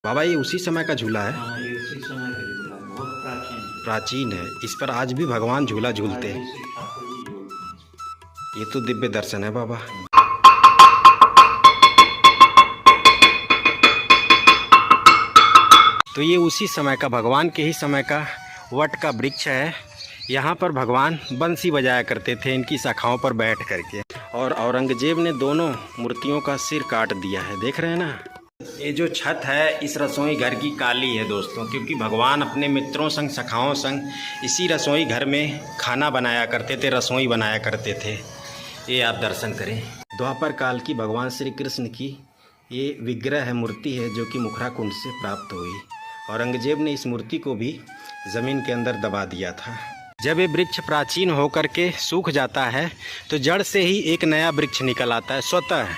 बाबा ये उसी समय का झूला है? हाँ, ये उसी समय का झूला है, बहुत प्राचीन है। इस पर आज भी भगवान झूला झूलते हैं। ये तो दिव्य दर्शन है बाबा। तो ये उसी समय का, भगवान के ही समय का वट का वृक्ष है। यहाँ पर भगवान बंसी बजाया करते थे इनकी शाखाओं पर बैठ करके। और औरंगजेब ने दोनों मूर्तियों का सिर काट दिया है, देख रहे हैं ना। ये जो छत है इस रसोई घर की काली है दोस्तों, क्योंकि भगवान अपने मित्रों संग, सखाओं संग इसी रसोई घर में खाना बनाया करते थे, रसोई बनाया करते थे। ये आप दर्शन करें। द्वापर काल की भगवान श्री कृष्ण की ये विग्रह है, मूर्ति है, जो कि मुखरा कुंड से प्राप्त हुई। औरंगजेब ने इस मूर्ति को भी ज़मीन के अंदर दबा दिया था। जब ये वृक्ष प्राचीन होकर के सूख जाता है तो जड़ से ही एक नया वृक्ष निकल आता है स्वतः।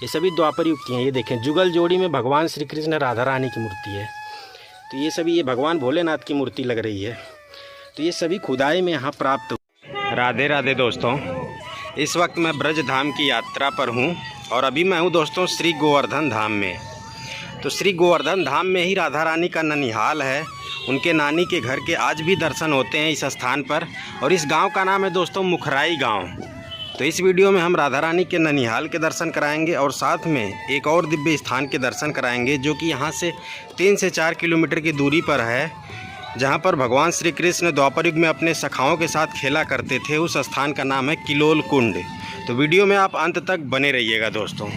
ये सभी द्वापर युग की हैं। ये देखें, जुगल जोड़ी में भगवान श्री कृष्ण राधा रानी की मूर्ति है। तो ये सभी, ये भगवान भोलेनाथ की मूर्ति लग रही है। तो ये सभी खुदाई में यहाँ प्राप्त हुई। राधे राधे दोस्तों, इस वक्त मैं ब्रज धाम की यात्रा पर हूँ और अभी मैं हूँ दोस्तों श्री गोवर्धन धाम में। तो श्री गोवर्धन धाम में ही राधा रानी का ननिहाल है। उनके नानी के घर के आज भी दर्शन होते हैं इस स्थान पर। और इस गांव का नाम है दोस्तों मुखराई गांव। तो इस वीडियो में हम राधा रानी के ननिहाल के दर्शन कराएंगे और साथ में एक और दिव्य स्थान के दर्शन कराएंगे, जो कि यहाँ से 3 से 4 किलोमीटर की दूरी पर है, जहाँ पर भगवान श्री कृष्ण द्वापर युग में अपने सखाओं के साथ खेला करते थे। उस स्थान का नाम है किलोल कुंड। तो वीडियो में आप अंत तक बने रहिएगा दोस्तों।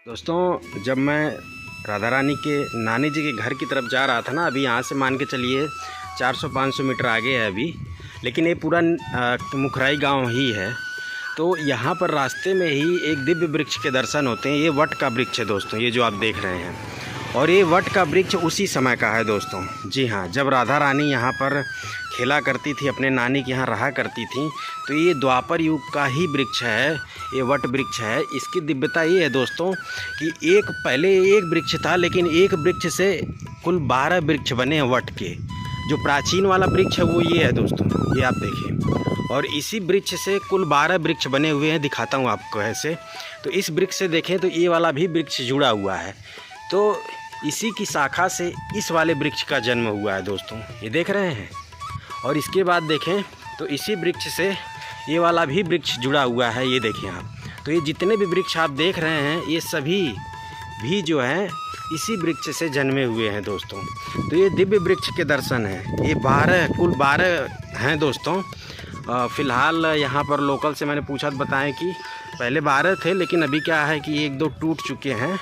दोस्तों, जब मैं राधा रानी के नानी जी के घर की तरफ जा रहा था ना, अभी यहाँ से मान के चलिए 400-500 मीटर आगे है अभी, लेकिन ये पूरा मुखराई गांव ही है। तो यहाँ पर रास्ते में ही एक दिव्य वृक्ष के दर्शन होते हैं। ये वट का वृक्ष है दोस्तों, ये जो आप देख रहे हैं। और ये वट का वृक्ष उसी समय का है दोस्तों। जी हाँ, जब राधा रानी यहाँ पर खेला करती थी, अपने नानी के यहाँ रहा करती थी, तो ये द्वापर युग का ही वृक्ष है, ये वट वृक्ष है। इसकी दिव्यता ये है दोस्तों कि पहले एक वृक्ष था, लेकिन एक वृक्ष से कुल 12 वृक्ष बने हैं वट के। जो प्राचीन वाला वृक्ष है वो ये है दोस्तों, ये आप देखिए। और इसी वृक्ष से कुल 12 वृक्ष बने हुए हैं, दिखाता हूँ आपको ऐसे। तो इस वृक्ष से देखें तो ये वाला भी वृक्ष जुड़ा हुआ है। तो इसी की शाखा से इस वाले वृक्ष का जन्म हुआ है दोस्तों, ये देख रहे हैं। और इसके बाद देखें तो इसी वृक्ष से ये वाला भी वृक्ष जुड़ा हुआ है, ये देखें आप। तो ये जितने भी वृक्ष आप देख रहे हैं, ये सभी भी जो हैं इसी वृक्ष से जन्मे हुए हैं दोस्तों। तो ये दिव्य वृक्ष के दर्शन हैं। ये कुल 12 हैं दोस्तों। फ़िलहाल यहाँ पर लोकल से मैंने पूछा तो बताएं कि पहले 12 थे, लेकिन अभी क्या है कि 1-2 टूट चुके हैं।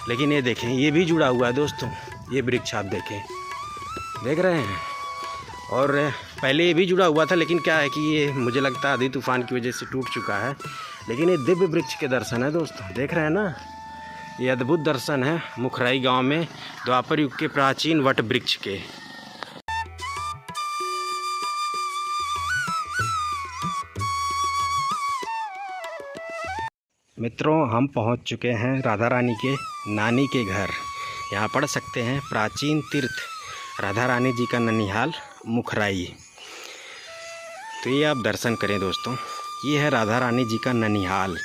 लेकिन ये देखें, ये भी जुड़ा हुआ है दोस्तों, ये वृक्ष आप देखें, देख रहे हैं। और पहले ये भी जुड़ा हुआ था, लेकिन क्या है कि ये मुझे लगता है आंधी तूफान की वजह से टूट चुका है। लेकिन ये दिव्य वृक्ष के दर्शन है दोस्तों, देख रहे हैं ना। ये अद्भुत दर्शन है मुखराई गांव में द्वापर युग के प्राचीन वट वृक्ष के। मित्रों, हम पहुंच चुके हैं राधा रानी के नानी के घर। यहाँ पढ़ सकते हैं प्राचीन तीर्थ राधा रानी जी का ननिहाल मुखराई। तो ये आप दर्शन करें दोस्तों, ये है राधा रानी जी का ननिहाल।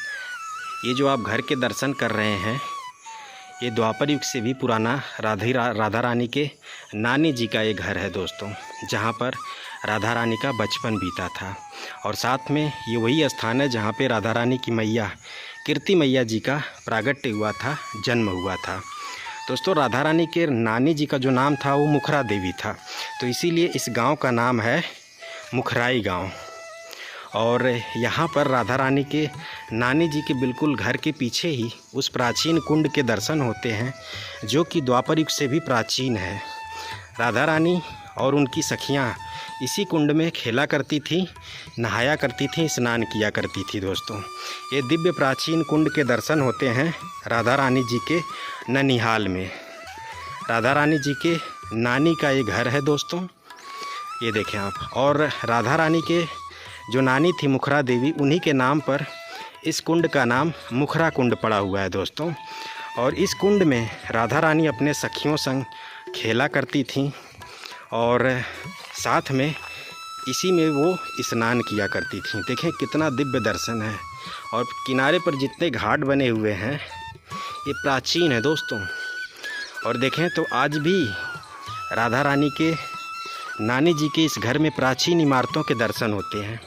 ये जो आप घर के दर्शन कर रहे हैं, ये द्वापर युग से भी पुराना राधा रानी के नानी जी का ये घर है दोस्तों, जहाँ पर राधा रानी का बचपन बीता था। और साथ में ये वही स्थान है जहाँ पे राधा रानी की मैया कीर्ति मैया जी का प्रागट्य हुआ था, जन्म हुआ था दोस्तों। राधा रानी के नानी जी का जो नाम था वो मुखरा देवी था, तो इसीलिए इस गांव का नाम है मुखराई गांव। और यहाँ पर राधा रानी के नानी जी के बिल्कुल घर के पीछे ही उस प्राचीन कुंड के दर्शन होते हैं, जो कि द्वापर युग से भी प्राचीन है। राधा रानी और उनकी सखियाँ इसी कुंड में खेला करती थी, नहाया करती थी, स्नान किया करती थी दोस्तों। ये दिव्य प्राचीन कुंड के दर्शन होते हैं राधा रानी जी के ननिहाल में। राधा रानी जी के नानी का ये घर है दोस्तों, ये देखें आप। और राधा रानी के जो नानी थी मुखरा देवी, उन्हीं के नाम पर इस कुंड का नाम मुखरा कुंड पड़ा हुआ है दोस्तों। और इस कुंड में राधा रानी अपने सखियों संग खेला करती थीं और साथ में इसी में वो स्नान किया करती थीं। देखें कितना दिव्य दर्शन है। और किनारे पर जितने घाट बने हुए हैं ये प्राचीन है दोस्तों। और देखें तो आज भी राधा रानी के नानी जी के इस घर में प्राचीन इमारतों के दर्शन होते हैं।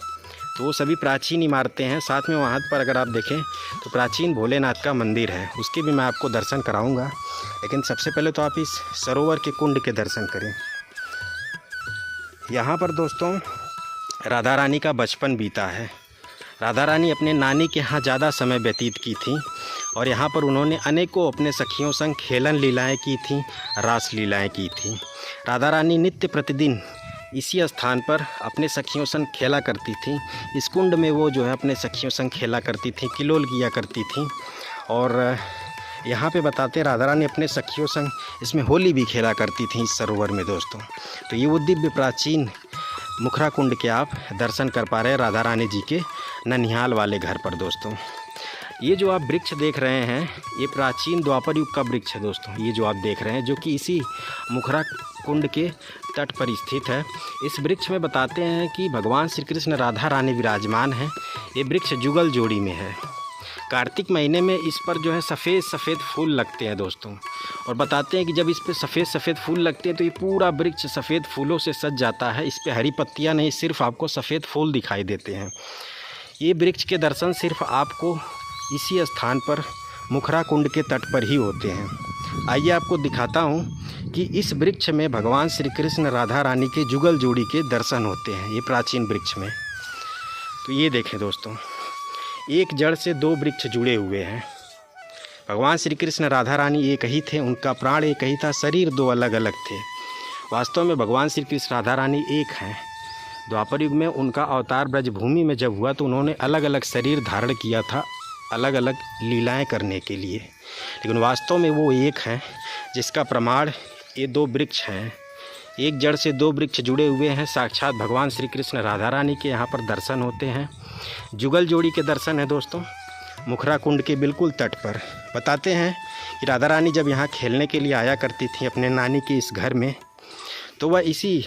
तो वो सभी प्राचीन इमारतें हैं। साथ में वहाँ पर अगर आप देखें तो प्राचीन भोलेनाथ का मंदिर है, उसके भी मैं आपको दर्शन कराऊंगा। लेकिन सबसे पहले तो आप इस सरोवर के कुंड के दर्शन करें। यहाँ पर दोस्तों राधा रानी का बचपन बीता है। राधा रानी अपने नानी के यहाँ ज़्यादा समय व्यतीत की थी और यहाँ पर उन्होंने अनेकों अपने सखियों संग खेलन लीलाएँ की थीं, रास लीलाएँ की थीं। राधा रानी नित्य प्रतिदिन इसी स्थान पर अपने सखियों संग खेला करती थी। इस कुंड में वो जो है अपने सखियों संग खेला करती थी, किलोल किया करती थी। और यहाँ पे बताते राधा रानी अपने सखियों संग इसमें होली भी खेला करती थी इस सरोवर में दोस्तों। तो ये वो दिव्य प्राचीन मुखरा कुंड के आप दर्शन कर पा रहे हैं राधा रानी जी के ननिहाल वाले घर पर दोस्तों। ये जो आप वृक्ष देख रहे हैं ये प्राचीन द्वापर युग का वृक्ष है दोस्तों। ये जो आप देख रहे हैं जो कि इसी मुखरा कुंड के तट पर स्थित है। इस वृक्ष में बताते हैं कि भगवान श्री कृष्ण राधा रानी विराजमान हैं। ये वृक्ष जुगल जोड़ी में है। कार्तिक महीने में इस पर जो है सफ़ेद सफ़ेद फूल लगते हैं दोस्तों। और बताते हैं कि जब इस पर सफ़ेद सफ़ेद फूल लगते हैं तो ये पूरा वृक्ष सफ़ेद फूलों से सज जाता है। इस पर हरी पत्तियाँ नहीं, सिर्फ आपको सफ़ेद फूल दिखाई देते हैं। ये वृक्ष के दर्शन सिर्फ आपको इसी स्थान पर मुखरा कुंड के तट पर ही होते हैं। आइए आपको दिखाता हूँ कि इस वृक्ष में भगवान श्री कृष्ण राधा रानी के जुगल जोड़ी के दर्शन होते हैं ये प्राचीन वृक्ष में। तो ये देखें दोस्तों, एक जड़ से दो वृक्ष जुड़े हुए हैं। भगवान श्री कृष्ण राधा रानी एक ही थे, उनका प्राण एक ही था, शरीर दो अलग अलग थे। वास्तव में भगवान श्री कृष्ण राधा रानी एक हैं। द्वापर युग में उनका अवतार ब्रजभूमि में जब हुआ तो उन्होंने अलग अलग शरीर धारण किया था अलग अलग लीलाएं करने के लिए, लेकिन वास्तव में वो एक हैं, जिसका प्रमाण ये दो वृक्ष हैं। एक जड़ से दो वृक्ष जुड़े हुए हैं। साक्षात भगवान श्री कृष्ण राधा रानी के यहाँ पर दर्शन होते हैं। जुगल जोड़ी के दर्शन है दोस्तों मुखरा कुंड के बिल्कुल तट पर। बताते हैं कि राधा रानी जब यहाँ खेलने के लिए आया करती थी अपने नानी के इस घर में, तो वह इसी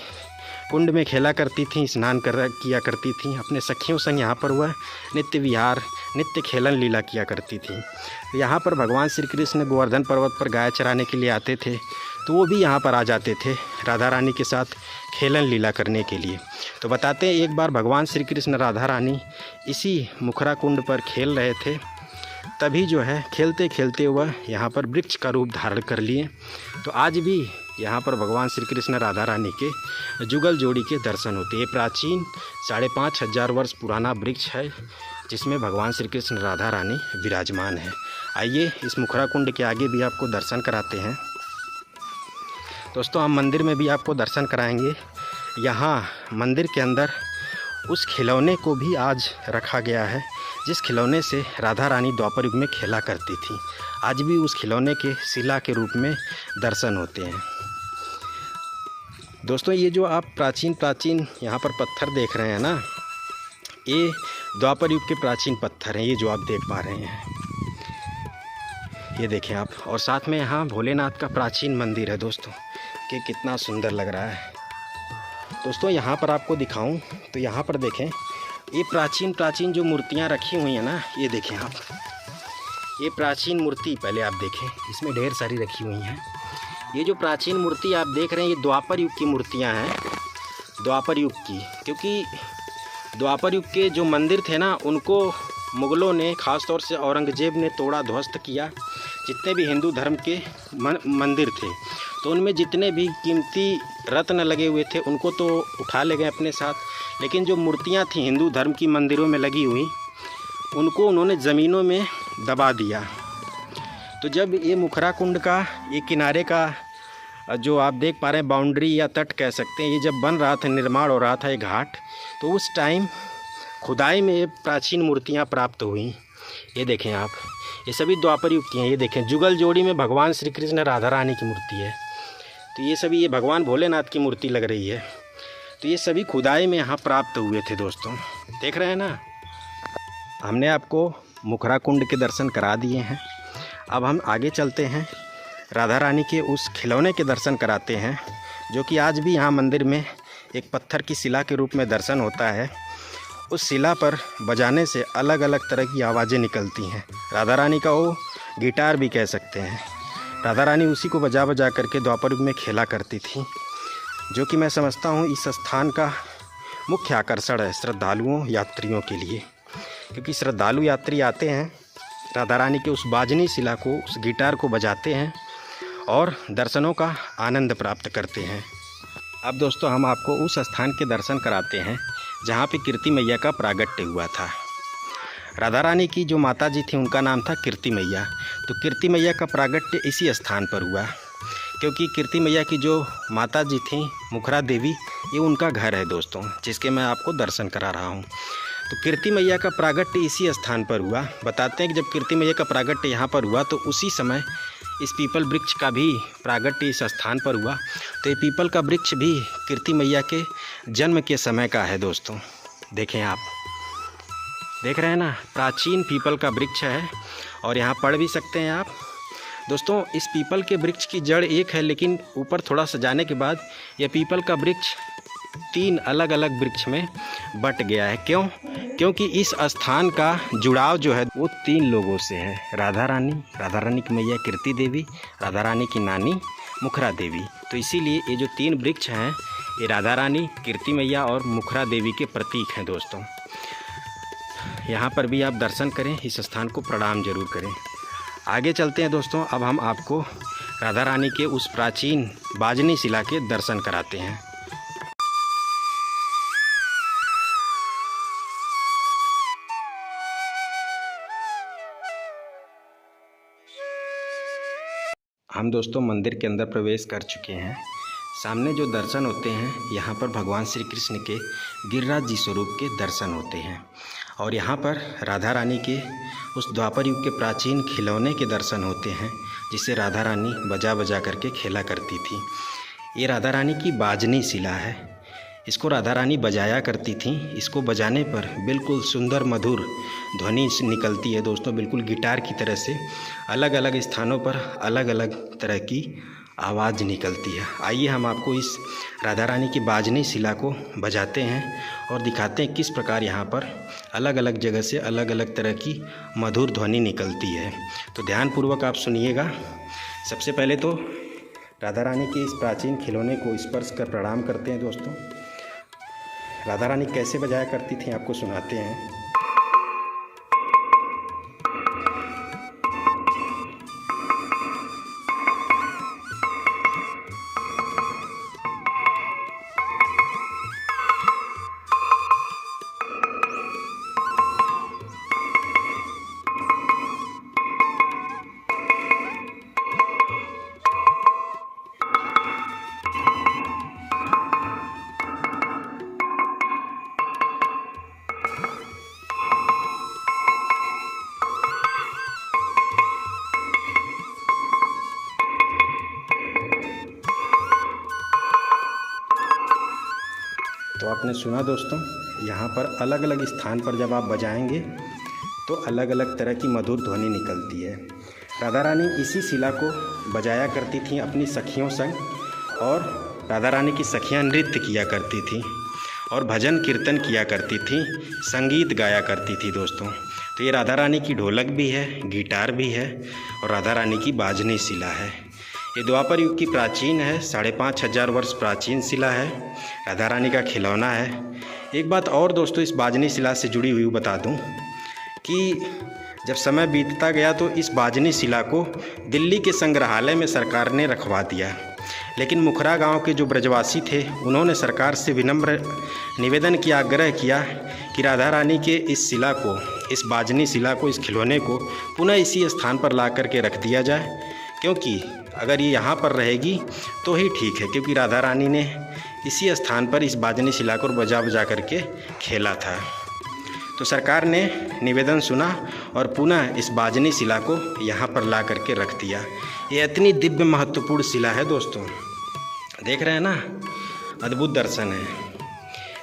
कुंड में खेला करती थी, स्नान किया करती थी। अपने सखियों संग यहाँ पर वह नित्य विहार, नित्य खेलन लीला किया करती थी। यहाँ पर भगवान श्री कृष्ण गोवर्धन पर्वत पर गाय चराने के लिए आते थे तो वो भी यहाँ पर आ जाते थे राधा रानी के साथ खेलन लीला करने के लिए। तो बताते हैं एक बार भगवान श्री कृष्ण राधा रानी इसी मुखरा कुंड पर खेल रहे थे, तभी जो है खेलते खेलते वह यहाँ पर वृक्ष का रूप धारण कर लिए। तो आज भी यहाँ पर भगवान श्री कृष्ण राधा रानी के जुगल जोड़ी के दर्शन होते हैं। प्राचीन 5500 वर्ष पुराना वृक्ष है जिसमें भगवान श्री कृष्ण राधा रानी विराजमान है। आइए इस मुखरा कुंड के आगे भी आपको दर्शन कराते हैं दोस्तों। हम मंदिर में भी आपको दर्शन कराएंगे। यहाँ मंदिर के अंदर उस खिलौने को भी आज रखा गया है जिस खिलौने से राधा रानी द्वापर युग में खेला करती थी। आज भी उस खिलौने के शिला के रूप में दर्शन होते हैं दोस्तों। ये जो आप प्राचीन यहाँ पर पत्थर देख रहे हैं ना, ये द्वापर युग के प्राचीन पत्थर हैं। ये जो आप देख पा रहे हैं ये देखें आप। और साथ में यहाँ भोलेनाथ का प्राचीन मंदिर है दोस्तों, कि कितना सुंदर लग रहा है दोस्तों। यहाँ पर आपको दिखाऊं तो यहाँ पर देखें ये प्राचीन जो मूर्तियाँ रखी हुई हैं ना, ये देखें आप। ये प्राचीन मूर्ति पहले आप देखें, इसमें ढेर सारी रखी हुई हैं। ये जो प्राचीन मूर्ति आप देख रहे हैं ये द्वापर युग की मूर्तियाँ हैं, द्वापर युग की। क्योंकि द्वापर युग के जो मंदिर थे ना उनको मुग़लों ने, ख़ास तौर से औरंगज़ेब ने तोड़ा ध्वस्त किया। जितने भी हिंदू धर्म के मंदिर थे तो उनमें जितने भी कीमती रत्न लगे हुए थे उनको तो उठा ले गए अपने साथ, लेकिन जो मूर्तियां थी हिंदू धर्म की मंदिरों में लगी हुई उनको उन्होंने ज़मीनों में दबा दिया। तो जब ये मुखरा कुंड का ये किनारे का जो आप देख पा रहे हैं बाउंड्री या तट कह सकते हैं, ये जब बन रहा था, निर्माण हो रहा था ये घाट, तो उस टाइम खुदाई में ये प्राचीन मूर्तियाँ प्राप्त हुई। ये देखें आप, ये सभी द्वापर युग की हैं। ये देखें जुगल जोड़ी में भगवान श्री कृष्ण राधा रानी की मूर्ति है। तो ये सभी, ये भगवान भोलेनाथ की मूर्ति लग रही है। तो ये सभी खुदाई में यहाँ प्राप्त हुए थे दोस्तों, देख रहे हैं ना। हमने आपको मुखरा कुंड के दर्शन करा दिए हैं। अब हम आगे चलते हैं, राधा रानी के उस खिलौने के दर्शन कराते हैं जो कि आज भी यहाँ मंदिर में एक पत्थर की शिला के रूप में दर्शन होता है। उस शिला पर बजाने से अलग अलग तरह की आवाज़ें निकलती हैं। राधा रानी का वो गिटार भी कह सकते हैं। राधा रानी उसी को बजा बजा करके द्वापर युग में खेला करती थी, जो कि मैं समझता हूँ इस स्थान का मुख्य आकर्षण है श्रद्धालुओं यात्रियों के लिए, क्योंकि श्रद्धालु यात्री आते हैं, राधा रानी के उस बाजनी शिला को, उस गिटार को बजाते हैं और दर्शनों का आनंद प्राप्त करते हैं। अब दोस्तों हम आपको उस स्थान के दर्शन कराते हैं जहाँ पे कीर्ति मैया का प्रागट्य हुआ था। राधा रानी की जो माता जी थी उनका नाम था कीर्ति मैया। तो कीर्ति मैया का प्रागट्य इसी स्थान पर हुआ, क्योंकि कीर्ति मैया की जो माता जी थी मुखरा देवी, ये उनका घर है दोस्तों, जिसके मैं आपको दर्शन करा रहा हूँ। तो कीर्ति मैया का प्रागट्य इसी स्थान पर हुआ। बताते हैं कि जब कीर्ति मैया का प्रागट्य यहाँ पर हुआ तो उसी समय इस पीपल वृक्ष का भी प्रागट्य इस स्थान पर हुआ। तो ये पीपल का वृक्ष भी कीर्ति मैया के जन्म के समय का है दोस्तों। देखें, आप देख रहे हैं ना, प्राचीन पीपल का वृक्ष है और यहाँ पढ़ भी सकते हैं आप दोस्तों। इस पीपल के वृक्ष की जड़ एक है, लेकिन ऊपर थोड़ा सा जाने के बाद यह पीपल का वृक्ष 3 अलग अलग वृक्ष में बट गया है। क्यों? क्योंकि इस स्थान का जुड़ाव जो है वो 3 लोगों से है। राधा रानी की मैया कीर्ति देवी, राधा रानी की नानी मुखरा देवी। तो इसीलिए ये जो 3 वृक्ष हैं ये राधा रानी, कीर्ति मैया और मुखरा देवी के प्रतीक हैं दोस्तों। यहाँ पर भी आप दर्शन करें, इस स्थान को प्रणाम जरूर करें। आगे चलते हैं दोस्तों, अब हम आपको राधा रानी के उस प्राचीन बाजनी शिला के दर्शन कराते हैं। हम दोस्तों मंदिर के अंदर प्रवेश कर चुके हैं। सामने जो दर्शन होते हैं यहाँ पर भगवान श्री कृष्ण के गिरिराज जी स्वरूप के दर्शन होते हैं, और यहाँ पर राधा रानी के उस द्वापर युग के प्राचीन खिलौने के दर्शन होते हैं, जिसे राधा रानी बजा बजा करके खेला करती थी। ये राधा रानी की बाजनी शिला है, इसको राधा रानी बजाया करती थी। इसको बजाने पर बिल्कुल सुंदर मधुर ध्वनि निकलती है दोस्तों, बिल्कुल गिटार की तरह से। अलग अलग स्थानों पर अलग अलग तरह की आवाज़ निकलती है। आइए हम आपको इस राधा रानी की बाजनी शिला को बजाते हैं और दिखाते हैं किस प्रकार यहाँ पर अलग अलग जगह से अलग अलग तरह की मधुर ध्वनि निकलती है। तो ध्यानपूर्वक आप सुनिएगा। सबसे पहले तो राधा रानी के इस प्राचीन खिलौने को स्पर्श कर प्रणाम करते हैं दोस्तों। राधा रानी कैसे बजाया करती थी आपको सुनाते हैं। तो आपने सुना दोस्तों, यहाँ पर अलग अलग स्थान पर जब आप बजाएंगे तो अलग अलग तरह की मधुर ध्वनि निकलती है। राधा रानी इसी शिला को बजाया करती थी अपनी सखियों संग, और राधा रानी की सखियाँ नृत्य किया करती थी और भजन कीर्तन किया करती थी, संगीत गाया करती थी दोस्तों। तो ये राधा रानी की ढोलक भी है, गिटार भी है और राधा रानी की बाजनी शिला है। ये द्वापर युग की प्राचीन है, 5500 वर्ष प्राचीन शिला है, राधा रानी का खिलौना है। एक बात और दोस्तों इस बाजनी शिला से जुड़ी हुई बता दूं कि जब समय बीतता गया तो इस बाजनी शिला को दिल्ली के संग्रहालय में सरकार ने रखवा दिया, लेकिन मुखरा गांव के जो ब्रजवासी थे उन्होंने सरकार से विनम्र निवेदन किया, आग्रह किया कि राधा रानी के इस शिला को, इस बाजनी शिला को, इस खिलौने को पुनः इसी स्थान पर ला करके रख दिया जाए, क्योंकि अगर ये यहाँ पर रहेगी तो ही ठीक है, क्योंकि राधा रानी ने इसी स्थान पर इस बाजनी शिला को बजा बजा करके खेला था। तो सरकार ने निवेदन सुना और पुनः इस बाजनी शिला को यहाँ पर ला करके रख दिया। ये इतनी दिव्य महत्वपूर्ण शिला है दोस्तों, देख रहे हैं ना, अद्भुत दर्शन है।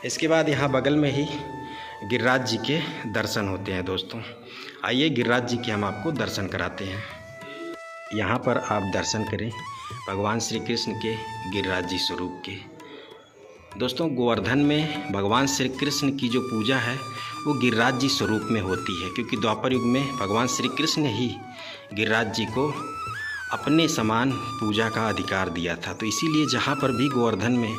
इसके बाद यहाँ बगल में ही गिरिराज जी के दर्शन होते हैं दोस्तों। आइए गिरिराज जी के हम आपको दर्शन कराते हैं। यहाँ पर आप दर्शन करें भगवान श्री कृष्ण के गिरिराज जी स्वरूप के। दोस्तों गोवर्धन में भगवान श्री कृष्ण की जो पूजा है वो गिरिराज जी स्वरूप में होती है, क्योंकि द्वापर युग में भगवान श्री कृष्ण ही गिरिराज जी को अपने समान पूजा का अधिकार दिया था। तो इसीलिए जहाँ पर भी गोवर्धन में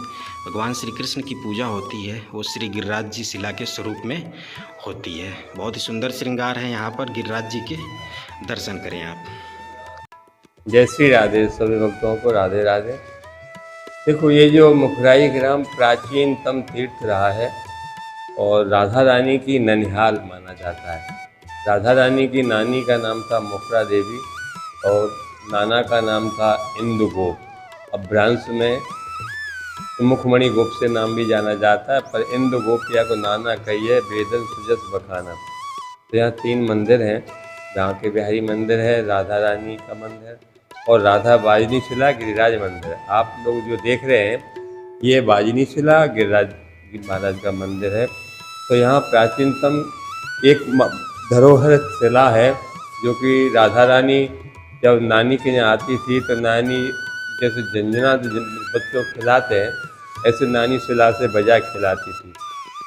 भगवान श्री कृष्ण की पूजा होती है वो श्री गिरिराज जी शिला के स्वरूप में होती है। बहुत ही सुंदर श्रृंगार है यहाँ पर, गिरिराज जी के दर्शन करें आप। जय श्री राधे। सभी भक्तों को राधे राधे। देखो, ये जो मुखराई ग्राम प्राचीनतम तीर्थ रहा है और राधा रानी की ननिहाल माना जाता है। राधा रानी की नानी का नाम था मुखरा देवी और नाना का नाम था इंदु गोप। अब भ्रांश में मुखमणि गोप से नाम भी जाना जाता है, पर इंदु गोपिया को नाना कहिए वेदन सुजस बखाना। तो यहाँ 3 मंदिर हैं। जहाँ के बिहारी मंदिर है, राधा रानी का मंदिर और राधा बाजनी शिला गिरिराज मंदिर। आप लोग जो देख रहे हैं ये बाजनी शिला गिरिराज महाराज का मंदिर है। तो यहाँ प्राचीनतम एक धरोहर शिला है जो कि राधा रानी जब नानी के यहाँ आती थी तो नानी जैसे झंझना बच्चों को खिलाते हैं ऐसे नानी शिला से बजा खिलाती थी।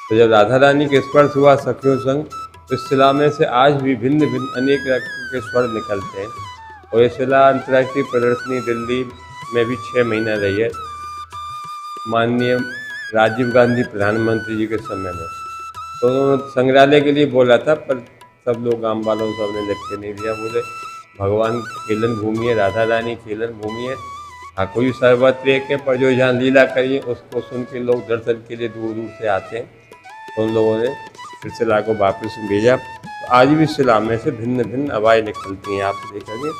तो जब राधा रानी के स्पर्श हुआ सखियों संग, इस शिला में से आज भी भिन्न भिन्न अनेक रंग के स्वर निकलते हैं। और ये शिला अंतर्राष्ट्रीय प्रदर्शनी दिल्ली में भी 6 महीना रही है, माननीय राजीव गांधी प्रधानमंत्री जी के समय में। तो उन्होंने संग्रहालय के लिए बोला था, पर सब लोग गांव वालों सबने लिख के नहीं दिया। बोले भगवान खेलन भूमि है, राधा रानी खेलन भूमि है, हाँ कोई सर्वत्र एक है, पर जो जहाँ लीला करिए उसको सुन के लोग दर्शन के लिए दूर दूर से आते हैं। तो उन लोगों ने फिर शिला को वापस भेजा। तो आज भी शिला में से भिन्न भिन्न आवाज़ें निकलती हैं, आप देखेंगे।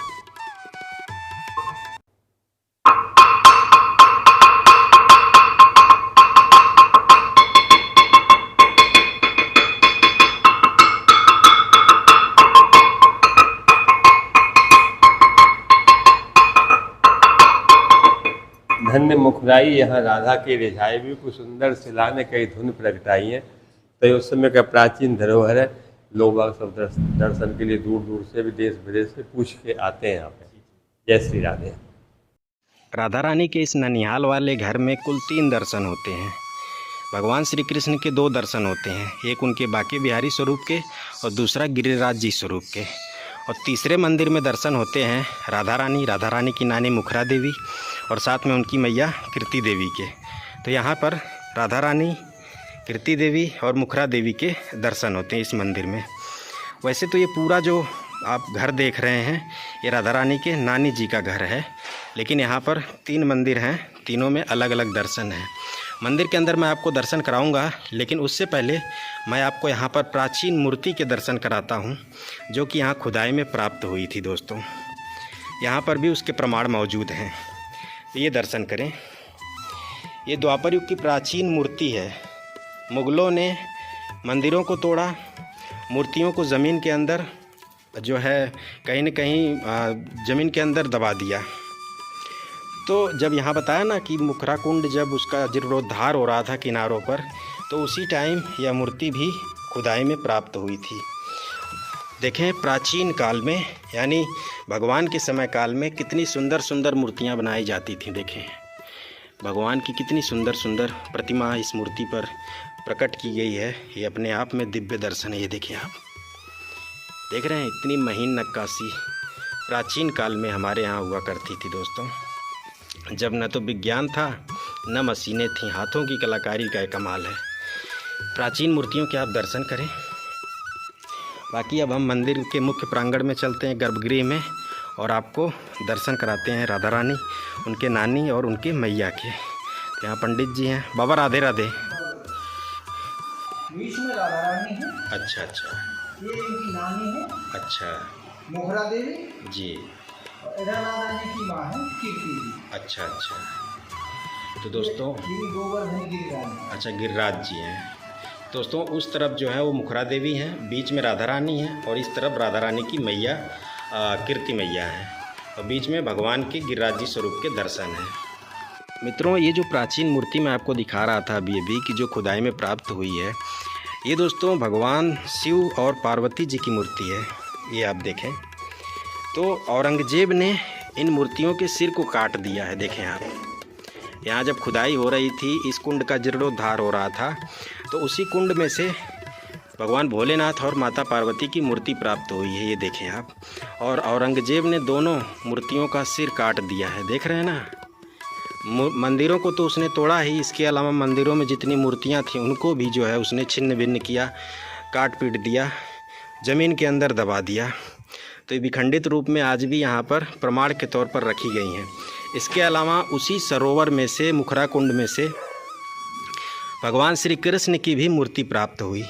धन्य मुखराई यहाँ राधा के रिझाए भी कुछ सुंदर शिला ने कई धुन प्रगटाई हैं। तो उस समय का प्राचीन धरोहर है। लोग सब दर्शन के लिए दूर दूर से भी देश विदेश से पूछ के आते हैं यहाँ पे। जय श्री राधे। राधा रानी के इस ननिहाल वाले घर में कुल 3 दर्शन होते हैं। भगवान श्री कृष्ण के 2 दर्शन होते हैं, एक उनके बांके बिहारी स्वरूप के और दूसरा गिरिराज जी स्वरूप के। और तीसरे मंदिर में दर्शन होते हैं राधा रानी की नानी मुखरा देवी और साथ में उनकी मैया कीर्ति देवी के। तो यहाँ पर राधा रानी, कीर्ति देवी और मुखरा देवी के दर्शन होते हैं इस मंदिर में। वैसे तो ये पूरा जो आप घर देख रहे हैं ये राधा रानी के नानी जी का घर है, लेकिन यहाँ पर 3 मंदिर हैं, तीनों में अलग अलग दर्शन हैं। मंदिर के अंदर मैं आपको दर्शन कराऊंगा, लेकिन उससे पहले मैं आपको यहाँ पर प्राचीन मूर्ति के दर्शन कराता हूँ जो कि यहाँ खुदाई में प्राप्त हुई थी। दोस्तों यहाँ पर भी उसके प्रमाण मौजूद हैं, ये दर्शन करें। ये द्वापर युग की प्राचीन मूर्ति है। मुग़लों ने मंदिरों को तोड़ा, मूर्तियों को ज़मीन के अंदर जो है कहीं न कहीं ज़मीन के अंदर दबा दिया। तो जब यहाँ बताया ना कि मुखरा कुंड जब उसका जीर्णोद्धार हो रहा था किनारों पर, तो उसी टाइम यह मूर्ति भी खुदाई में प्राप्त हुई थी। देखें प्राचीन काल में यानी भगवान के समय काल में कितनी सुंदर सुंदर मूर्तियाँ बनाई जाती थीं। देखें भगवान की कितनी सुंदर सुंदर प्रतिमा इस मूर्ति पर प्रकट की गई है। ये अपने आप में दिव्य दर्शन है। ये देखिए, आप देख रहे हैं इतनी महीन नक्काशी प्राचीन काल में हमारे यहाँ हुआ करती थी। दोस्तों जब न तो विज्ञान था न मशीनें थीं, हाथों की कलाकारी का कमाल है। प्राचीन मूर्तियों के आप दर्शन करें। बाकी अब हम मंदिर के मुख्य प्रांगण में चलते हैं, गर्भगृह में, और आपको दर्शन कराते हैं राधा रानी, उनके नानी और उनके मैया के। तो यहाँ पंडित जी हैं। बाबा राधे राधे। बीच में राधा रानी है। अच्छा अच्छा, ये इनकी नानी है अच्छा मुखरा देवी जी। और इधर राधा रानी की माँ है कीर्ति जी। अच्छा अच्छा। तो दोस्तों ये गोवर्धन गिरिराज। अच्छा, गिरिराज जी हैं। दोस्तों उस तरफ जो है वो मुखरा देवी हैं, बीच में राधा रानी है, और इस तरफ राधा रानी की मैया कीर्ति मैया हैं, और बीच में भगवान के गिरिराज जी स्वरूप के दर्शन हैं। मित्रों ये जो प्राचीन मूर्ति मैं आपको दिखा रहा था अभी कि जो खुदाई में प्राप्त हुई है, ये दोस्तों भगवान शिव और पार्वती जी की मूर्ति है। ये आप देखें तो औरंगजेब ने इन मूर्तियों के सिर को काट दिया है। देखें आप, यहाँ जब खुदाई हो रही थी, इस कुंड का जीर्णोद्धार हो रहा था, तो उसी कुंड में से भगवान भोलेनाथ और माता पार्वती की मूर्ति प्राप्त हुई है। ये देखें आप। और औरंगजेब ने दोनों मूर्तियों का सिर काट दिया है, देख रहे हैं ना। मंदिरों को तो उसने तोड़ा ही, इसके अलावा मंदिरों में जितनी मूर्तियां थीं उनको भी जो है उसने छिन्न भिन्न किया, काट पीट दिया, ज़मीन के अंदर दबा दिया। तो ये विखंडित रूप में आज भी यहाँ पर प्रमाण के तौर पर रखी गई हैं। इसके अलावा उसी सरोवर में से, मुखरा कुंड में से, भगवान श्री कृष्ण की भी मूर्ति प्राप्त हुई।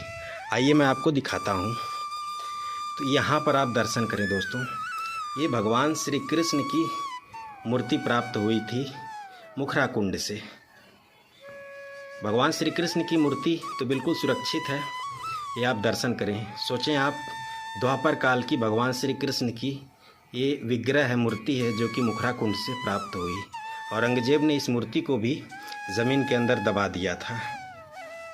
आइए मैं आपको दिखाता हूँ। तो यहाँ पर आप दर्शन करें दोस्तों। ये भगवान श्री कृष्ण की मूर्ति प्राप्त हुई थी मुखरा कुंड से। भगवान श्री कृष्ण की मूर्ति तो बिल्कुल सुरक्षित है, ये आप दर्शन करें। सोचें आप, द्वापर काल की भगवान श्री कृष्ण की ये विग्रह है, मूर्ति है, जो कि मुखरा कुंड से प्राप्त हुई। औरंगजेब ने इस मूर्ति को भी ज़मीन के अंदर दबा दिया था।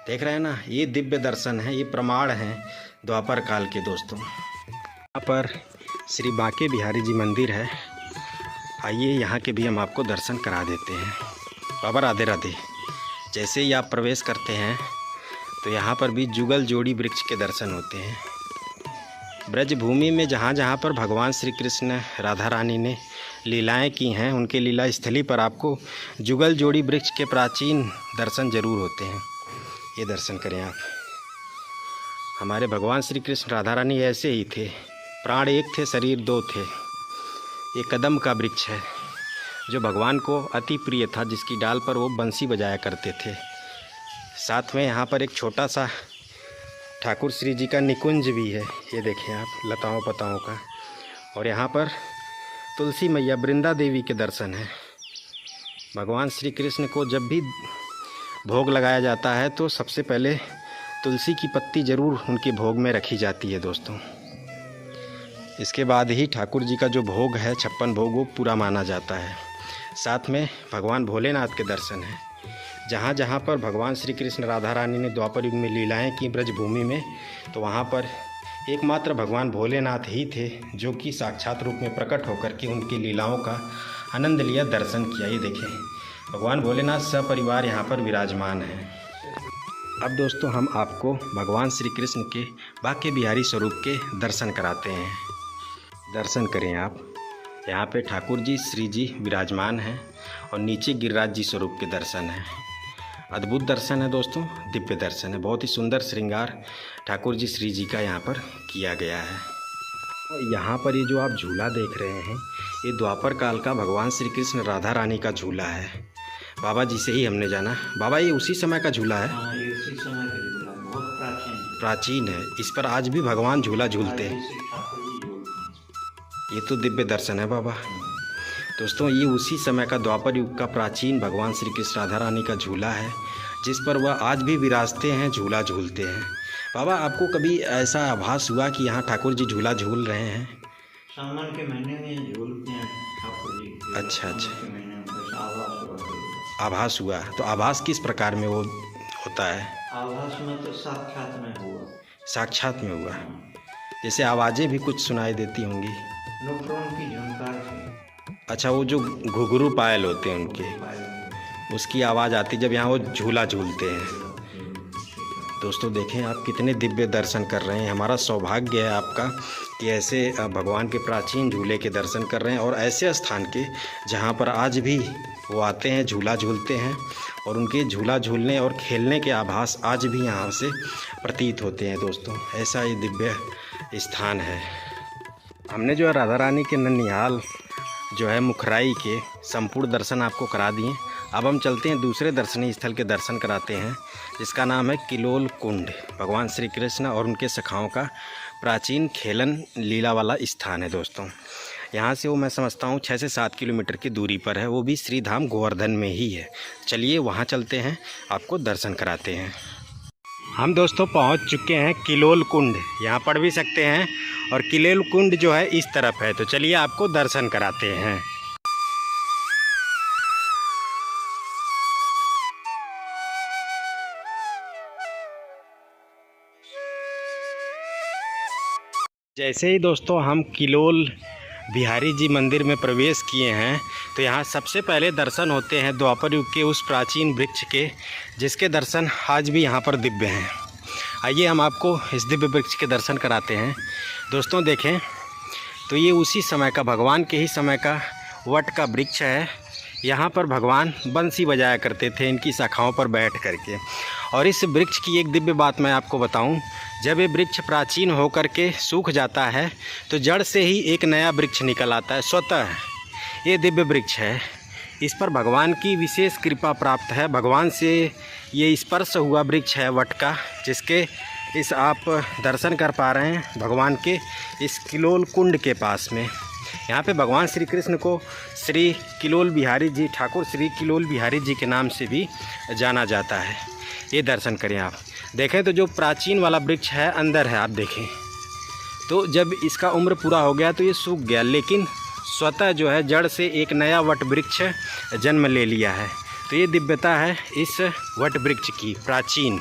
देख रहे हैं ना, ये दिव्य दर्शन है, ये प्रमाण हैं द्वापर काल के दोस्तों। यहाँ पर श्री बांके बिहारी जी मंदिर है। आइए यहाँ के भी हम आपको दर्शन करा देते हैं। बाबा राधे राधे। जैसे ही आप प्रवेश करते हैं तो यहाँ पर भी जुगल जोड़ी वृक्ष के दर्शन होते हैं। ब्रज भूमि में जहाँ जहाँ पर भगवान श्री कृष्ण राधा रानी ने लीलाएं की हैं, उनके लीला स्थली पर आपको जुगल जोड़ी वृक्ष के प्राचीन दर्शन जरूर होते हैं। ये दर्शन करें आप। हमारे भगवान श्री कृष्ण राधा रानी ऐसे ही थे, प्राण एक थे, शरीर दो थे। ये कदम का वृक्ष है जो भगवान को अति प्रिय था, जिसकी डाल पर वो बंसी बजाया करते थे। साथ में यहाँ पर एक छोटा सा ठाकुर श्री जी का निकुंज भी है, ये देखें आप, लताओं पताओं का। और यहाँ पर तुलसी मैया वृंदा देवी के दर्शन हैं। भगवान श्री कृष्ण को जब भी भोग लगाया जाता है तो सबसे पहले तुलसी की पत्ती ज़रूर उनके भोग में रखी जाती है दोस्तों। इसके बाद ही ठाकुर जी का जो भोग है, 56 भोग, वो पूरा माना जाता है। साथ में भगवान भोलेनाथ के दर्शन हैं। जहाँ जहाँ पर भगवान श्री कृष्ण राधा रानी ने द्वापर युग में लीलाएं की ब्रज भूमि में, तो वहाँ पर एकमात्र भगवान भोलेनाथ ही थे जो कि साक्षात रूप में प्रकट होकर के उनकी लीलाओं का आनंद लिया, दर्शन किया। ये देखें, भगवान भोलेनाथ सपरिवार यहाँ पर विराजमान हैं। अब दोस्तों हम आपको भगवान श्री कृष्ण के बांके बिहारी स्वरूप के दर्शन कराते हैं। दर्शन करें आप। यहाँ पे ठाकुर जी, श्री जी विराजमान हैं और नीचे गिरिराज जी स्वरूप के दर्शन हैं। अद्भुत दर्शन है दोस्तों, दिव्य दर्शन है। बहुत ही सुंदर श्रृंगार ठाकुर जी, श्री जी का यहाँ पर किया गया है। और यहाँ पर ये जो आप झूला देख रहे हैं, ये द्वापर काल का भगवान श्री कृष्ण राधा रानी का झूला है। बाबा जी से ही हमने जाना। बाबा, ये उसी समय का झूला है? हाँ, ये उसी समय का झूला है, बहुत प्राचीन है। इस पर आज भी भगवान झूला झूलते हैं। ये तो दिव्य दर्शन है बाबा। दोस्तों, ये उसी समय का द्वापर युग का प्राचीन भगवान श्री कृष्ण राधा रानी का झूला है, जिस पर वह आज भी विराजते हैं, झूला झूलते हैं। बाबा, आपको कभी ऐसा आभास हुआ कि यहाँ ठाकुर जी झूला झूल रहे हैं? सावन के महीने में झूलते हैं ठाकुर जी। अच्छा अच्छा, के महीने में आभास हुआ। आभास हुआ। तो आभास किस प्रकार में वो होता है? आभास में तो साक्षात में हुआ। साक्षात में हुआ। जैसे आवाज़ें भी कुछ सुनाई देती होंगी। नुक्रों की झंकार से। अच्छा, वो जो घुघरू पायल होते हैं उनके, उसकी आवाज़ आती जब यहाँ वो झूला झूलते हैं। दोस्तों देखें आप, कितने दिव्य दर्शन कर रहे हैं। हमारा सौभाग्य है आपका कि ऐसे भगवान के प्राचीन झूले के दर्शन कर रहे हैं, और ऐसे स्थान के जहाँ पर आज भी वो आते हैं, झूला झूलते हैं, और उनके झूला झूलने और खेलने के आभास आज भी यहाँ से प्रतीत होते हैं। दोस्तों, ऐसा ये दिव्य स्थान है। हमने जो है राधा रानी के ननिहाल जो है मुखराई के संपूर्ण दर्शन आपको करा दिए। अब हम चलते हैं दूसरे दर्शनीय स्थल के दर्शन कराते हैं, जिसका नाम है किलोल कुंड। भगवान श्री कृष्ण और उनके सखाओं का प्राचीन खेलन लीला वाला स्थान है दोस्तों। यहाँ से वो मैं समझता हूँ 6 से 7 किलोमीटर की दूरी पर है, वो भी श्री धाम गोवर्धन में ही है। चलिए वहाँ चलते हैं, आपको दर्शन कराते हैं। हम दोस्तों पहुँच चुके हैं किलोल कुंड। यहाँ पढ़ भी सकते हैं, और किलोल कुंड जो है इस तरफ है। तो चलिए आपको दर्शन कराते हैं। जैसे ही दोस्तों हम किलोल बिहारी जी मंदिर में प्रवेश किए हैं तो यहाँ सबसे पहले दर्शन होते हैं द्वापर युग के उस प्राचीन वृक्ष के, जिसके दर्शन आज भी यहाँ पर दिव्य हैं। आइए हम आपको इस दिव्य वृक्ष के दर्शन कराते हैं। दोस्तों देखें तो ये उसी समय का, भगवान के ही समय का वट का वृक्ष है। यहाँ पर भगवान बंसी बजाया करते थे इनकी शाखाओं पर बैठ करके। और इस वृक्ष की एक दिव्य बात मैं आपको बताऊं, जब ये वृक्ष प्राचीन होकर के सूख जाता है तो जड़ से ही एक नया वृक्ष निकल आता है स्वतः। ये दिव्य वृक्ष है, इस पर भगवान की विशेष कृपा प्राप्त है। भगवान से ये स्पर्श हुआ वृक्ष है वट का, जिसके इस आप दर्शन कर पा रहे हैं भगवान के इस किलोल कुंड के पास में। यहाँ पे भगवान श्री कृष्ण को श्री किलोल बिहारी जी, ठाकुर श्री किलोल बिहारी जी के नाम से भी जाना जाता है। ये दर्शन करें आप। देखें तो जो प्राचीन वाला वृक्ष है अंदर है, आप देखें तो जब इसका उम्र पूरा हो गया तो ये सूख गया, लेकिन स्वतः जो है जड़ से एक नया वट वृक्ष जन्म ले लिया है। तो ये दिव्यता है इस वट वृक्ष की प्राचीन।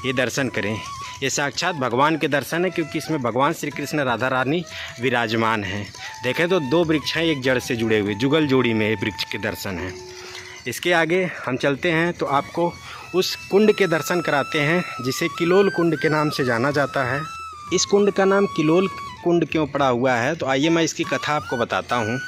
ये दर्शन करें, ये साक्षात भगवान के दर्शन है, क्योंकि इसमें भगवान श्री कृष्ण राधा रानी विराजमान हैं। देखें तो दो वृक्ष हैं एक जड़ से जुड़े हुए, जुगल जोड़ी में ये वृक्ष के दर्शन हैं। इसके आगे हम चलते हैं तो आपको उस कुंड के दर्शन कराते हैं जिसे किलोल कुंड के नाम से जाना जाता है। इस कुंड का नाम किलोल कुंड क्यों पड़ा हुआ है, तो आइए मैं इसकी कथा आपको बताता हूँ।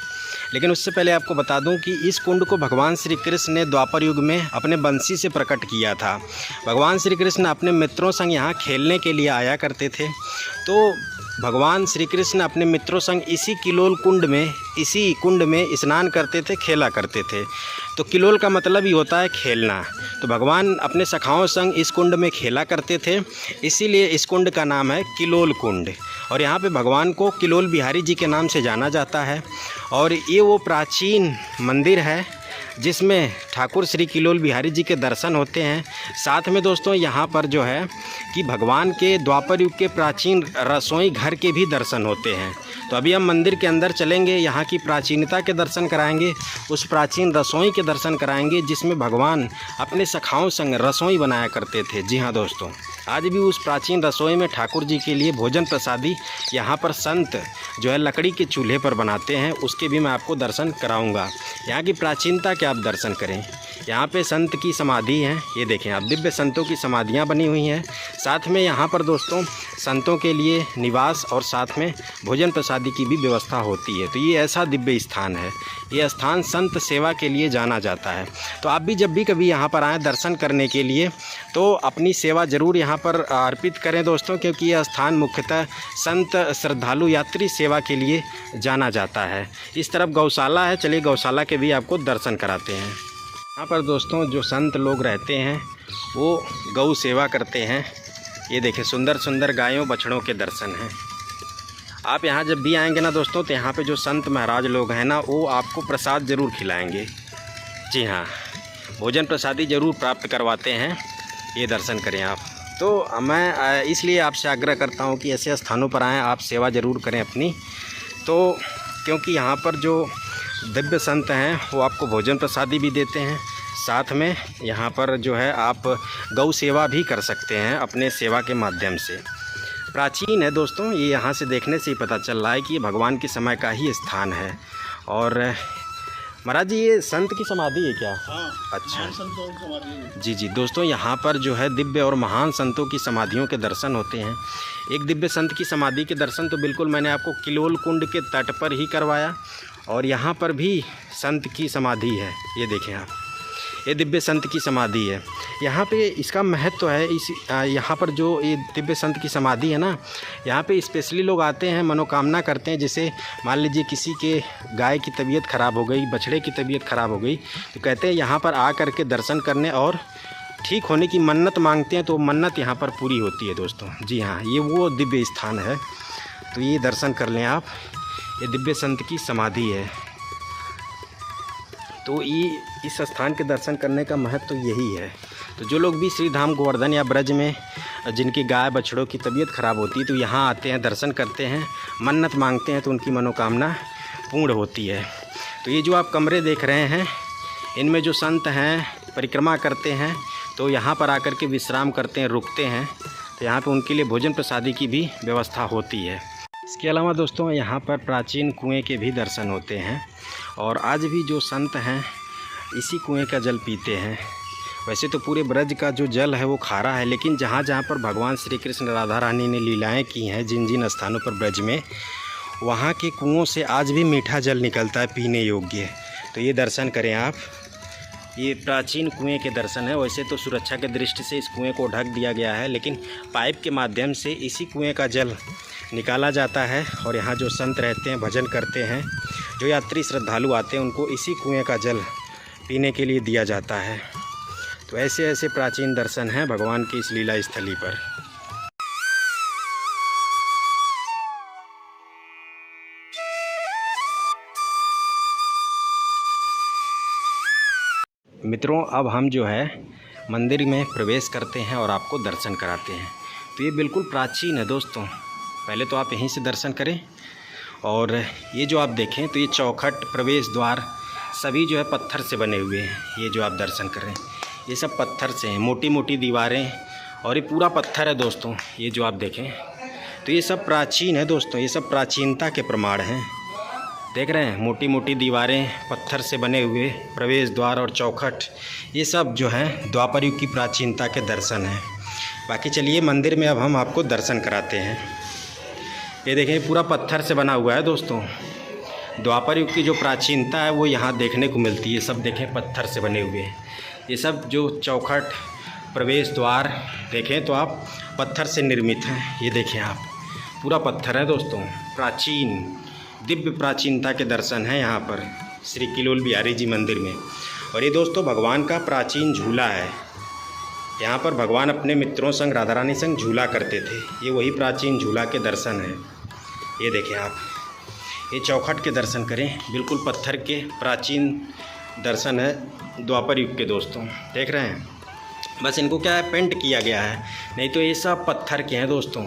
लेकिन उससे पहले आपको बता दूं कि इस कुंड को भगवान श्री कृष्ण ने द्वापर युग में अपने बंसी से प्रकट किया था। भगवान श्री कृष्ण अपने मित्रों संग यहाँ खेलने के लिए आया करते थे, तो भगवान श्री कृष्ण अपने मित्रों संग इसी किलोल कुंड में, इसी कुंड में स्नान करते थे, खेला करते थे। तो किलोल का मतलब ही होता है खेलना। तो भगवान अपने सखाओं संग इस कुंड में खेला करते थे, इसीलिए इस कुंड का नाम है किलोल कुंड। और यहाँ पे भगवान को किलोल बिहारी जी के नाम से जाना जाता है। और ये वो प्राचीन मंदिर है जिसमें ठाकुर श्री किलोल बिहारी जी के दर्शन होते हैं। साथ में दोस्तों यहाँ पर जो है कि भगवान के द्वापर युग के प्राचीन रसोई घर के भी दर्शन होते हैं। तो अभी हम मंदिर के अंदर चलेंगे, यहाँ की प्राचीनता के दर्शन कराएंगे, उस प्राचीन रसोई के दर्शन कराएंगे जिसमें भगवान अपने सखाओं संग रसोई बनाया करते थे। जी हाँ दोस्तों, आज भी उस प्राचीन रसोई में ठाकुर जी के लिए भोजन प्रसादी यहाँ पर संत जो है लकड़ी के चूल्हे पर बनाते हैं, उसके भी मैं आपको दर्शन कराऊंगा। यहाँ की प्राचीनता के आप दर्शन करें। यहाँ पे संत की समाधि है, ये देखें आप, दिव्य संतों की समाधियाँ बनी हुई हैं। साथ में यहाँ पर दोस्तों संतों के लिए निवास और साथ में भोजन प्रसादी की भी व्यवस्था होती है। तो ये ऐसा दिव्य स्थान है, ये स्थान संत सेवा के लिए जाना जाता है। तो आप भी जब भी कभी यहाँ पर आएँ दर्शन करने के लिए तो अपनी सेवा ज़रूर यहाँ पर अर्पित करें दोस्तों, क्योंकि यह स्थान मुख्यतः संत श्रद्धालु यात्री सेवा के लिए जाना जाता है। इस तरफ गौशाला है, चलिए गौशाला के भी आपको दर्शन कराते हैं। यहाँ पर दोस्तों जो संत लोग रहते हैं वो गौ सेवा करते हैं। ये देखें सुंदर सुंदर गायों बछड़ों के दर्शन हैं। आप यहाँ जब भी आएंगे ना दोस्तों तो यहाँ पे जो संत महाराज लोग हैं ना वो आपको प्रसाद ज़रूर खिलाएंगे। जी हाँ, भोजन प्रसादी ज़रूर प्राप्त करवाते हैं। ये दर्शन करें आप। तो मैं इसलिए आपसे आग्रह करता हूँ कि ऐसे स्थानों पर आएँ, आप सेवा ज़रूर करें अपनी। तो क्योंकि यहाँ पर जो दिव्य संत हैं वो आपको भोजन प्रसादी भी देते हैं, साथ में यहाँ पर जो है आप गौ सेवा भी कर सकते हैं अपने सेवा के माध्यम से। प्राचीन है दोस्तों, ये यहाँ से देखने से ही पता चल रहा है कि ये भगवान के समय का ही स्थान है। और महाराज जी ये संत की समाधि है क्या? हाँ, अच्छा संतों की समाधि है। जी जी दोस्तों, यहाँ पर जो है दिव्य और महान संतों की समाधियों के दर्शन होते हैं। एक दिव्य संत की समाधि के दर्शन तो बिल्कुल मैंने आपको किलोल कुंड के तट पर ही करवाया, और यहाँ पर भी संत की समाधि है। ये देखें आप, ये दिव्य संत की समाधि है। यहाँ पे इसका महत्व है। इस यहाँ पर जो ये दिव्य संत की समाधि है ना, यहाँ पे स्पेशली लोग आते हैं, मनोकामना करते हैं। जैसे मान लीजिए किसी के गाय की तबीयत ख़राब हो गई, बछड़े की तबीयत ख़राब हो गई, तो कहते हैं यहाँ पर आ कर के दर्शन करने और ठीक होने की मन्नत मांगते हैं, तो मन्नत यहाँ पर पूरी होती है दोस्तों। जी हाँ, ये वो दिव्य स्थान है। तो ये दर्शन कर लें आप, ये दिव्य संत की समाधि है। तो ये इस स्थान के दर्शन करने का महत्व तो यही है। तो जो लोग भी श्री धाम गोवर्धन या ब्रज में जिनकी गाय बछड़ों की तबीयत ख़राब होती है तो यहाँ आते हैं, दर्शन करते हैं, मन्नत मांगते हैं, तो उनकी मनोकामना पूर्ण होती है। तो ये जो आप कमरे देख रहे हैं, इनमें जो संत हैं परिक्रमा करते हैं तो यहाँ पर आकर के विश्राम करते हैं, रुकते हैं। तो यहाँ पे उनके लिए भोजन प्रसादी की भी व्यवस्था होती है। इसके अलावा दोस्तों यहाँ पर प्राचीन कुएं के भी दर्शन होते हैं और आज भी जो संत हैं इसी कुएं का जल पीते हैं। वैसे तो पूरे ब्रज का जो जल है वो खारा है, लेकिन जहाँ जहाँ पर भगवान श्री कृष्ण राधा रानी ने लीलाएं की हैं, जिन जिन स्थानों पर ब्रज में, वहाँ के कुओं से आज भी मीठा जल निकलता है पीने योग्य। तो ये दर्शन करें आप, ये प्राचीन कुएं के दर्शन है। वैसे तो सुरक्षा के दृष्टि से इस कुएं को ढक दिया गया है, लेकिन पाइप के माध्यम से इसी कुएं का जल निकाला जाता है और यहाँ जो संत रहते हैं, भजन करते हैं, जो यात्री श्रद्धालु आते हैं, उनको इसी कुएं का जल पीने के लिए दिया जाता है। तो ऐसे ऐसे प्राचीन दर्शन हैं भगवान की इस लीला स्थली पर। मित्रों, अब हम जो है मंदिर में प्रवेश करते हैं और आपको दर्शन कराते हैं। तो ये बिल्कुल प्राचीन है दोस्तों, पहले तो आप यहीं से दर्शन करें। और ये जो आप देखें तो ये चौखट, प्रवेश द्वार सभी जो है पत्थर से बने हुए हैं। ये जो आप दर्शन कर रहे हैं ये सब पत्थर से हैं, मोटी मोटी दीवारें, और ये पूरा पत्थर है दोस्तों। ये जो आप देखें तो ये सब प्राचीन है दोस्तों, ये सब प्राचीनता के प्रमाण हैं। देख रहे हैं, मोटी मोटी दीवारें, पत्थर से बने हुए प्रवेश द्वार और चौखट, ये सब जो है द्वापर युग की प्राचीनता के दर्शन हैं। बाकी चलिए मंदिर में अब हम आपको दर्शन कराते हैं। ये देखें पूरा पत्थर से बना हुआ है दोस्तों। द्वापर युग की जो प्राचीनता है वो यहाँ देखने को मिलती है। सब देखें पत्थर से बने हुए, ये सब जो चौखट, प्रवेश द्वार देखें तो आप पत्थर से निर्मित हैं। ये देखें आप, पूरा पत्थर है दोस्तों। प्राचीन दिव्य प्राचीनता के दर्शन हैं यहाँ पर श्री किलोल बिहारी जी मंदिर में। और ये दोस्तों भगवान का प्राचीन झूला है। यहाँ पर भगवान अपने मित्रों संग, राधा रानी संग झूला करते थे। ये वही प्राचीन झूला के दर्शन हैं। ये देखें आप, ये चौखट के दर्शन करें, बिल्कुल पत्थर के प्राचीन दर्शन है द्वापर युग के दोस्तों। देख रहे हैं, बस इनको क्या है, पेंट किया गया है, नहीं तो ये सब पत्थर के हैं दोस्तों,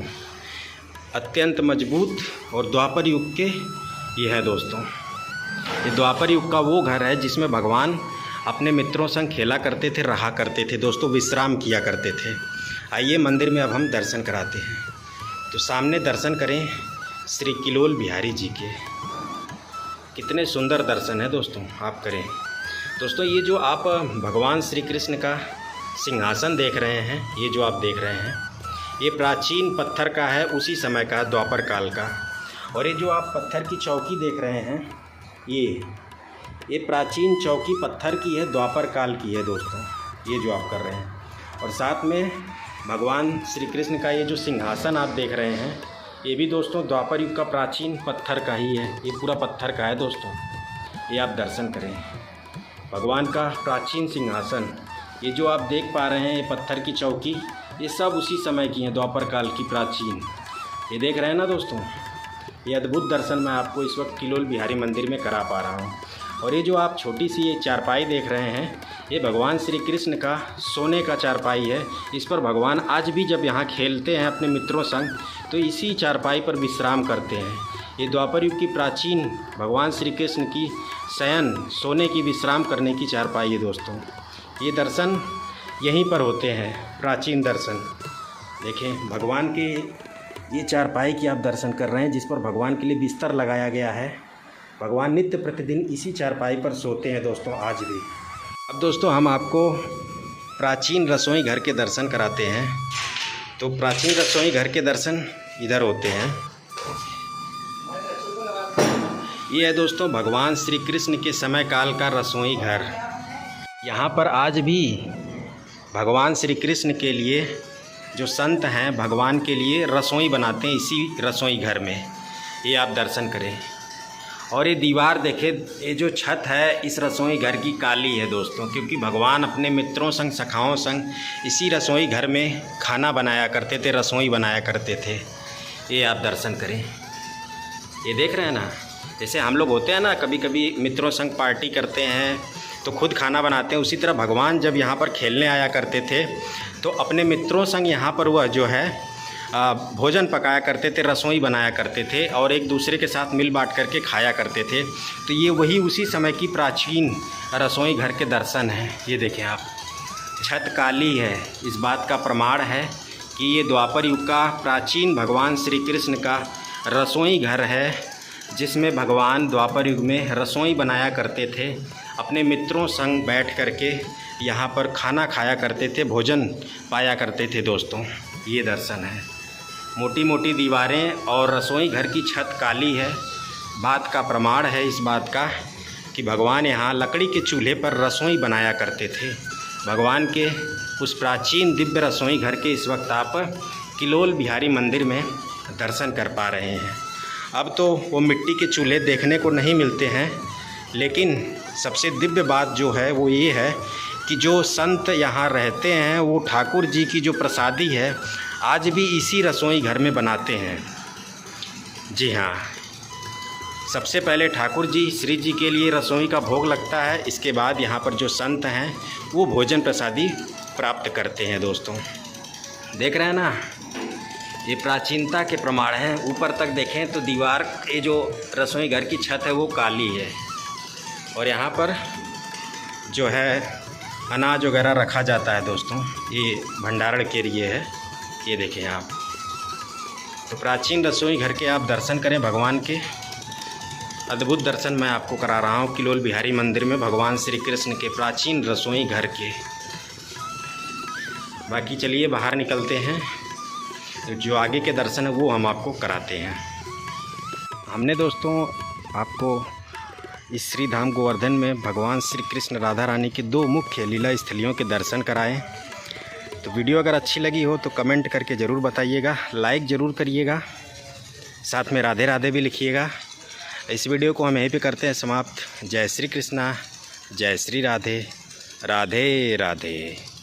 अत्यंत मजबूत। और द्वापर युग के ये है दोस्तों। ये द्वापर युग का वो घर है जिसमें भगवान अपने मित्रों संग खेला करते थे, रहा करते थे दोस्तों, विश्राम किया करते थे। आइए मंदिर में अब हम दर्शन कराते हैं। तो सामने दर्शन करें श्री किलोल बिहारी जी के, कितने सुंदर दर्शन है दोस्तों, आप करें। दोस्तों ये जो आप भगवान श्री कृष्ण का सिंहासन देख रहे हैं, ये जो आप देख रहे हैं, ये प्राचीन पत्थर का है, उसी समय का, द्वापर काल का। और ये जो आप पत्थर की चौकी देख रहे हैं, ये प्राचीन चौकी पत्थर की है, द्वापर काल की है दोस्तों, ये जो आप कर रहे हैं। और साथ में भगवान श्री कृष्ण का ये जो सिंहासन आप देख रहे हैं, ये भी दोस्तों द्वापर युग का प्राचीन पत्थर का ही है। ये पूरा पत्थर का है दोस्तों, ये आप दर्शन करें। भगवान का प्राचीन सिंहासन, ये जो आप देख पा रहे हैं, ये पत्थर की चौकी, ये सब उसी समय की हैं, द्वापर काल की प्राचीन। ये देख रहे हैं ना दोस्तों, ये अद्भुत दर्शन मैं आपको इस वक्त किलोल बिहारी मंदिर में करा पा रहा हूँ। और ये जो आप छोटी सी ये चारपाई देख रहे हैं, ये भगवान श्री कृष्ण का सोने का चारपाई है। इस पर भगवान आज भी जब यहाँ खेलते हैं अपने मित्रों संग, तो इसी चारपाई पर विश्राम करते हैं। ये द्वापर युग की प्राचीन भगवान श्री कृष्ण की शयन, सोने की विश्राम करने की चारपाई है दोस्तों। ये दर्शन यहीं पर होते हैं, प्राचीन दर्शन। देखें भगवान के ये चारपाई की आप दर्शन कर रहे हैं, जिस पर भगवान के लिए बिस्तर लगाया गया है। भगवान नित्य प्रतिदिन इसी चारपाई पर सोते हैं दोस्तों, आज भी। अब दोस्तों हम आपको प्राचीन रसोई घर के दर्शन कराते हैं। तो प्राचीन रसोई घर के दर्शन इधर होते हैं। ये है दोस्तों भगवान श्री कृष्ण के समय काल का रसोई घर। यहाँ पर आज भी भगवान श्री कृष्ण के लिए जो संत हैं, भगवान के लिए रसोई बनाते हैं इसी रसोई घर में। ये आप दर्शन करें। और ये दीवार देखें, ये जो छत है इस रसोई घर की काली है दोस्तों, क्योंकि भगवान अपने मित्रों संग, सखाओं संग इसी रसोई घर में खाना बनाया करते थे, रसोई बनाया करते थे। ये आप दर्शन करें। ये देख रहे हैं ना, जैसे हम लोग होते हैं ना, कभी कभी मित्रों संग पार्टी करते हैं तो खुद खाना बनाते हैं, उसी तरह भगवान जब यहाँ पर खेलने आया करते थे तो अपने मित्रों संग यहाँ पर वह जो है भोजन पकाया करते थे, रसोई बनाया करते थे और एक दूसरे के साथ मिल बांट करके खाया करते थे। तो ये वही उसी समय की प्राचीन रसोई घर के दर्शन हैं। ये देखें आप, छत काली है, इस बात का प्रमाण है कि ये द्वापर युग का प्राचीन भगवान श्री कृष्ण का रसोई घर है जिसमें भगवान द्वापर युग में रसोई बनाया करते थे। अपने मित्रों संग बैठ करके यहाँ पर खाना खाया करते थे, भोजन पाया करते थे दोस्तों। ये दर्शन है। मोटी मोटी दीवारें और रसोई घर की छत काली है। बात का प्रमाण है इस बात का कि भगवान यहाँ लकड़ी के चूल्हे पर रसोई बनाया करते थे। भगवान के उस प्राचीन दिव्य रसोई घर के इस वक्त आप किलोल बिहारी मंदिर में दर्शन कर पा रहे हैं। अब तो वो मिट्टी के चूल्हे देखने को नहीं मिलते हैं, लेकिन सबसे दिव्य बात जो है वो ये है कि जो संत यहाँ रहते हैं वो ठाकुर जी की जो प्रसादी है आज भी इसी रसोई घर में बनाते हैं। जी हाँ, सबसे पहले ठाकुर जी श्री जी के लिए रसोई का भोग लगता है, इसके बाद यहाँ पर जो संत हैं वो भोजन प्रसादी प्राप्त करते हैं दोस्तों। देख रहे हैं ना, ये प्राचीनता के प्रमाण हैं। ऊपर तक देखें तो दीवार, ये जो रसोई घर की छत है वो काली है और यहाँ पर जो है अनाज वगैरह रखा जाता है दोस्तों। ये भंडारण के लिए है। ये देखें आप, तो प्राचीन रसोई घर के आप दर्शन करें। भगवान के अद्भुत दर्शन मैं आपको करा रहा हूँ किलोल बिहारी मंदिर में भगवान श्री कृष्ण के प्राचीन रसोई घर के। बाकी चलिए बाहर निकलते हैं, जो आगे के दर्शन है वो हम आपको कराते हैं। हमने दोस्तों आपको इस श्री धाम गोवर्धन में भगवान श्री कृष्ण राधा रानी की 2 मुख्य लीला स्थलियों के दर्शन कराएं। तो वीडियो अगर अच्छी लगी हो तो कमेंट करके ज़रूर बताइएगा, लाइक ज़रूर करिएगा, साथ में राधे राधे भी लिखिएगा। इस वीडियो को हम यहीं पे करते हैं समाप्त। जय श्री कृष्णा, जय श्री राधे, राधे राधे।